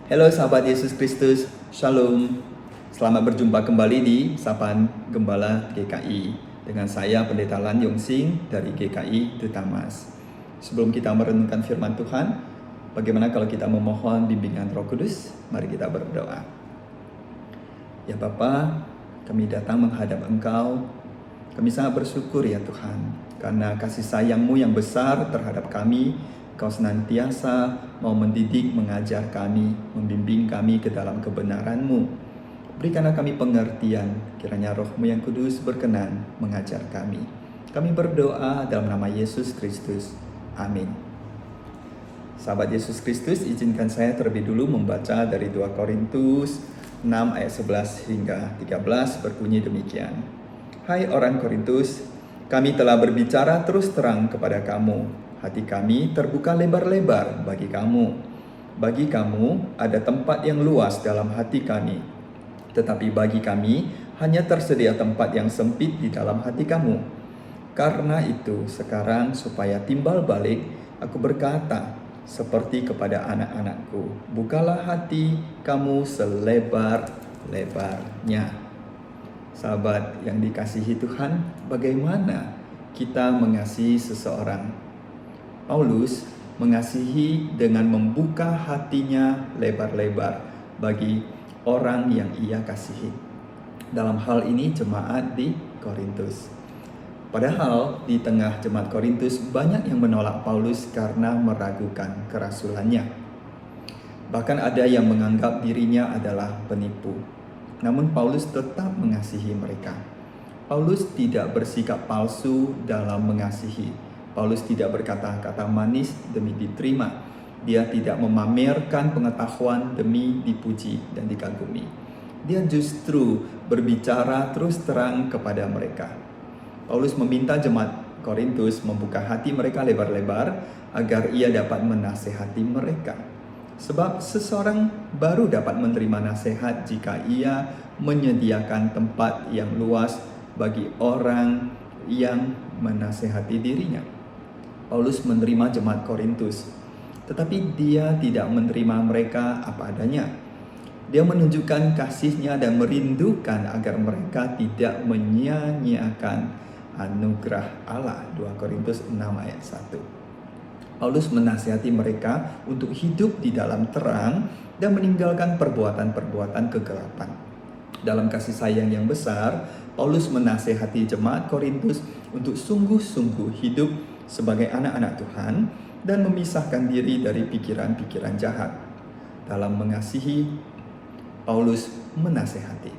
Halo sahabat Yesus Kristus, Shalom. Selamat berjumpa kembali di Sapaan Gembala GKI dengan saya Pendeta Lan Yongsing dari GKI Dutamas. Sebelum kita merenungkan firman Tuhan, bagaimana kalau kita memohon bimbingan Roh Kudus? Mari kita berdoa. Ya Bapa, kami datang menghadap Engkau. Kami sangat bersyukur ya Tuhan, karena kasih sayang-Mu yang besar terhadap kami. Kau senantiasa mau mendidik, mengajar kami, membimbing kami ke dalam kebenaran-Mu. Berikanlah kami pengertian, kiranya Roh-Mu yang kudus berkenan mengajar kami. Kami berdoa dalam nama Yesus Kristus. Amin. Sahabat Yesus Kristus, izinkan saya terlebih dulu membaca dari 2 Korintus 6 ayat 11 hingga 13 berbunyi demikian. Hai orang Korintus, kami telah berbicara terus terang kepada kamu. Hati kami terbuka lebar-lebar bagi kamu. Bagi kamu ada tempat yang luas dalam hati kami. Tetapi bagi kami hanya tersedia tempat yang sempit di dalam hati kamu. Karena itu sekarang supaya timbal balik, aku berkata seperti kepada anak-anakku, bukalah hati kamu selebar-lebarnya. Sahabat yang dikasihi Tuhan, bagaimana kita mengasihi seseorang? Paulus mengasihi dengan membuka hatinya lebar-lebar bagi orang yang ia kasihi. Dalam hal ini jemaat di Korintus. Padahal di tengah jemaat Korintus banyak yang menolak Paulus karena meragukan kerasulannya. Bahkan ada yang menganggap dirinya adalah penipu. Namun Paulus tetap mengasihi mereka. Paulus tidak bersikap palsu dalam mengasihi. Paulus tidak berkata-kata manis demi diterima. Dia tidak memamerkan pengetahuan demi dipuji dan dikagumi. Dia justru berbicara terus terang kepada mereka. Paulus meminta jemaat Korintus membuka hati mereka lebar-lebar agar ia dapat menasehati mereka. Sebab seseorang baru dapat menerima nasihat jika ia menyediakan tempat yang luas bagi orang yang menasehati dirinya. Paulus menerima jemaat Korintus, tetapi dia tidak menerima mereka apa adanya. Dia menunjukkan kasihnya dan merindukan agar mereka tidak menyia-nyiakan anugerah Allah. 2 Korintus 6 ayat 1. Paulus menasihati mereka untuk hidup di dalam terang dan meninggalkan perbuatan-perbuatan kegelapan. Dalam kasih sayang yang besar, Paulus menasihati jemaat Korintus untuk sungguh-sungguh hidup sebagai anak-anak Tuhan dan memisahkan diri dari pikiran-pikiran jahat. Dalam mengasihi, Paulus menasihati.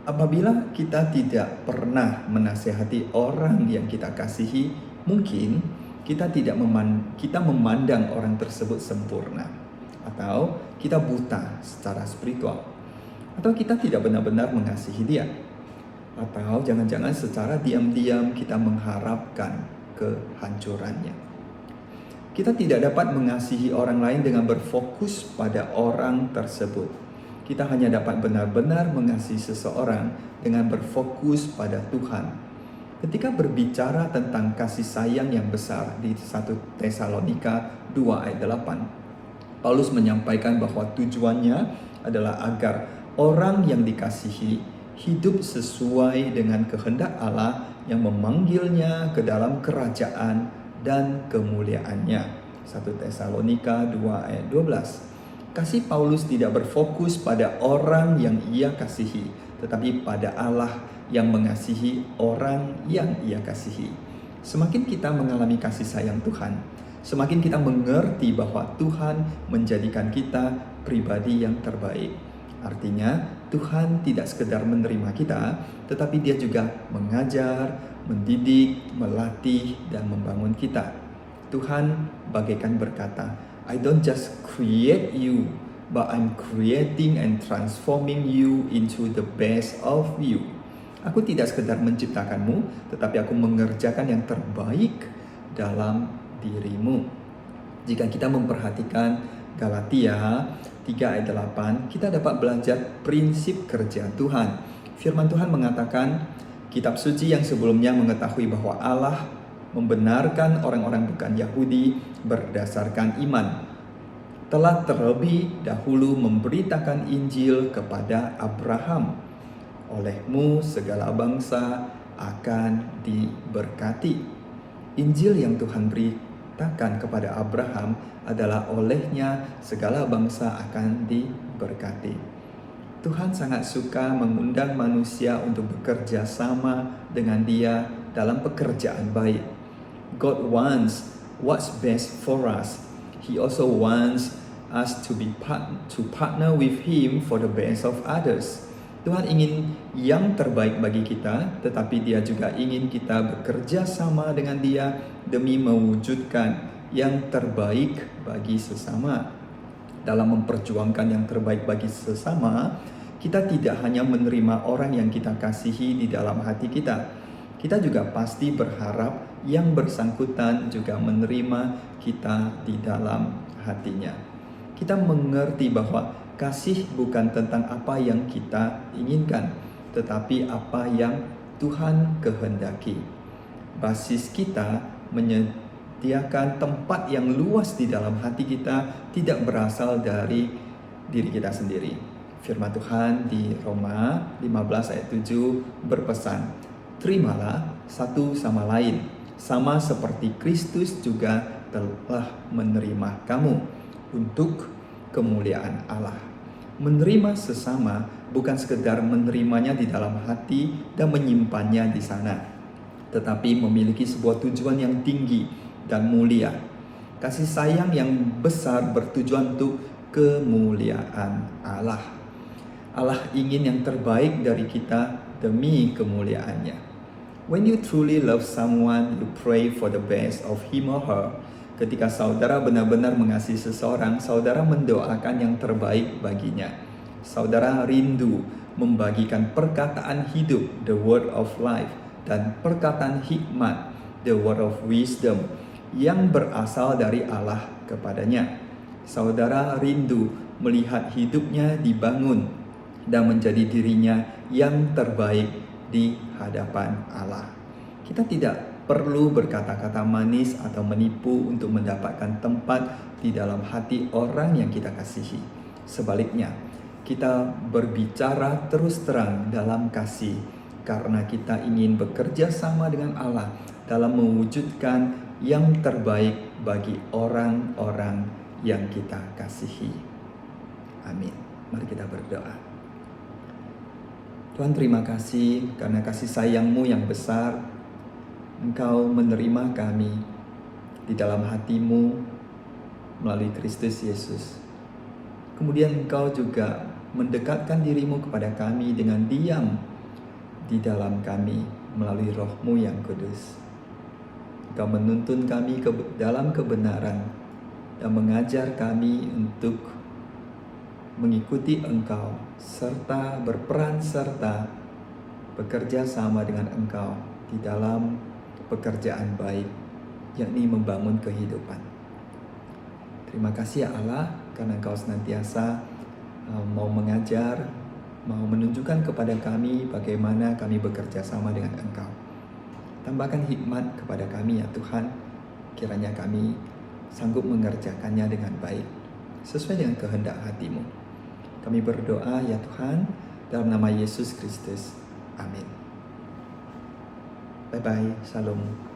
Apabila kita tidak pernah menasihati orang yang kita kasihi, mungkin kita memandang orang tersebut sempurna, atau kita buta secara spiritual, atau kita tidak benar-benar mengasihi dia, atau jangan-jangan secara diam-diam kita mengharapkan kehancurannya. Kita tidak dapat mengasihi orang lain dengan berfokus pada orang tersebut. Kita hanya dapat benar-benar mengasihi seseorang dengan berfokus pada Tuhan. Ketika berbicara tentang kasih sayang yang besar di 1 Tesalonika 2 ayat 8, Paulus menyampaikan bahwa tujuannya adalah agar orang yang dikasihi hidup sesuai dengan kehendak Allah yang memanggilnya ke dalam kerajaan dan kemuliaannya. 1 Tesalonika 2 ayat 12. Kasih Paulus tidak berfokus pada orang yang ia kasihi, tetapi pada Allah yang mengasihi orang yang ia kasihi. Semakin kita mengalami kasih sayang Tuhan, semakin kita mengerti bahwa Tuhan menjadikan kita pribadi yang terbaik. Artinya Tuhan tidak sekedar menerima kita, tetapi Dia juga mengajar, mendidik, melatih, dan membangun kita. Tuhan bagaikan berkata, I don't just create you, but I'm creating and transforming you into the best of you. Aku tidak sekedar menciptakanmu, tetapi aku mengerjakan yang terbaik dalam dirimu. Jika kita memperhatikan Galatia 3 ayat 8, kita dapat belajar prinsip kerja Tuhan. Firman Tuhan mengatakan, kitab suci yang sebelumnya mengetahui bahwa Allah membenarkan orang-orang bukan Yahudi berdasarkan iman. telah terlebih dahulu memberitakan Injil kepada Abraham. Olehmu segala bangsa akan diberkati. Injil yang Tuhan beritakan kepada Abraham adalah olehnya segala bangsa akan diberkati. Tuhan sangat suka mengundang manusia untuk bekerja sama dengan Dia dalam pekerjaan baik. God wants what's best for us. He also wants us to partner with Him for the best of others. Tuhan ingin yang terbaik bagi kita, tetapi Dia juga ingin kita bekerja sama dengan Dia demi mewujudkan yang terbaik bagi sesama. Dalam memperjuangkan yang terbaik bagi sesama, kita tidak hanya menerima orang yang kita kasihi di dalam hati kita. Kita juga pasti berharap yang bersangkutan juga menerima kita di dalam hatinya. Kita mengerti bahwa kasih bukan tentang apa yang kita inginkan, tetapi apa yang Tuhan kehendaki. Basis kita menyediakan tempat yang luas di dalam hati kita tidak berasal dari diri kita sendiri. Firman Tuhan di Roma 15 ayat 7 berpesan, terimalah satu sama lain, sama seperti Kristus juga telah menerima kamu untuk kemuliaan Allah. Menerima sesama bukan sekedar menerimanya di dalam hati dan menyimpannya di sana, tetapi memiliki sebuah tujuan yang tinggi dan mulia. Kasih sayang yang besar bertujuan untuk kemuliaan Allah. Allah ingin yang terbaik dari kita demi kemuliaannya. When you truly love someone, you pray for the best of him or her. Ketika saudara benar-benar mengasihi seseorang, saudara mendoakan yang terbaik baginya. Saudara rindu membagikan perkataan hidup, the word of life, dan perkataan hikmat, the word of wisdom, yang berasal dari Allah kepadanya. Saudara rindu melihat hidupnya dibangun dan menjadi dirinya yang terbaik di hadapan Allah. Kita tidak perlu berkata-kata manis atau menipu untuk mendapatkan tempat di dalam hati orang yang kita kasihi. Sebaliknya, kita berbicara terus terang dalam kasih karena kita ingin bekerja sama dengan Allah dalam mewujudkan yang terbaik bagi orang-orang yang kita kasihi. Amin. Mari kita berdoa. Tuhan, terima kasih karena kasih sayang-Mu yang besar. Engkau menerima kami di dalam hati-Mu melalui Kristus Yesus. Kemudian Engkau juga mendekatkan diri-Mu kepada kami dengan diam di dalam kami melalui Roh-Mu yang kudus. Engkau menuntun kami dalam kebenaran dan mengajar kami untuk mengikuti Engkau serta berperan serta bekerja sama dengan Engkau di dalam pekerjaan baik, yakni membangun kehidupan. Terima kasih ya Allah, karena Engkau senantiasa mau mengajar, mau menunjukkan kepada kami bagaimana kami bekerja sama dengan Engkau. Tambahkan hikmat kepada kami ya Tuhan, kiranya kami sanggup mengerjakannya dengan baik, sesuai dengan kehendak hati-Mu. Kami berdoa ya Tuhan, dalam nama Yesus Kristus. Amin. Bye-bye. Shalom.